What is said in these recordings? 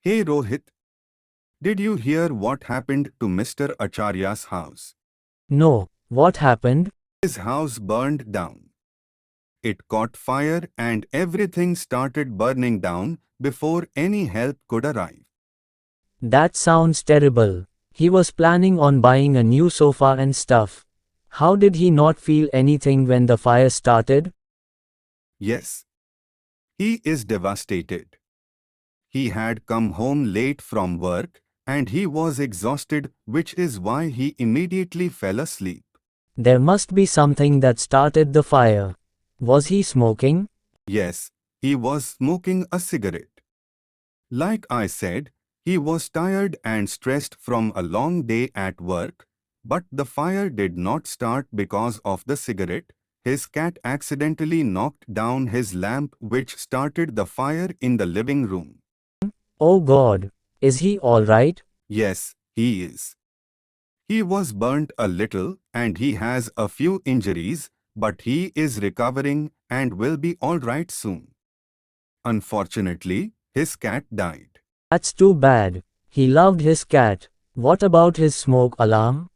Hey Rohit, did you hear what happened to Mr. Acharya's house? No, what happened? His house burned down. It caught fire and everything started burning down before any help could arrive. That sounds terrible. He was planning on buying a new sofa and stuff. How did he not feel anything when the fire started? Yes, he is devastated. He had come home late from work and he was exhausted, which is why he immediately fell asleep. There must be something that started the fire. Was he smoking? Yes, he was smoking a cigarette. Like I said, he was tired and stressed from a long day at work, but the fire did not start because of the cigarette. His cat accidentally knocked down his lamp, which started the fire in the living room. Oh God. Is he alright? Yes, he is. He was burnt a little and he has a few injuries, but he is recovering and will be alright soon. Unfortunately, his cat died. That's too bad. He loved his cat. What about his smoke alarm?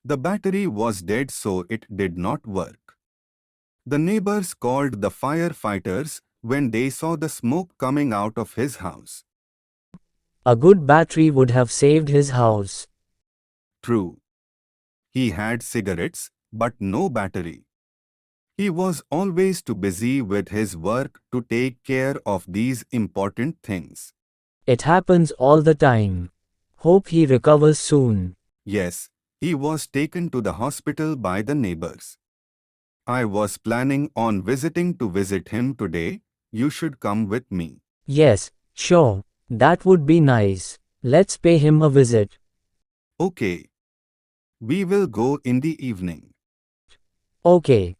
The battery was dead, so it did not work. The neighbors called the firefighters when they saw the smoke coming out of his house. A good battery would have saved his house. True. He had cigarettes, but no battery. He was always too busy with his work to take care of these important things. It happens all the time. Hope he recovers soon. Yes, he was taken to the hospital by the neighbors. I was planning on visiting to visit him today. You should come with me. Yes, sure. That would be nice. Let's pay him a visit. Okay. We will go in the evening. Okay.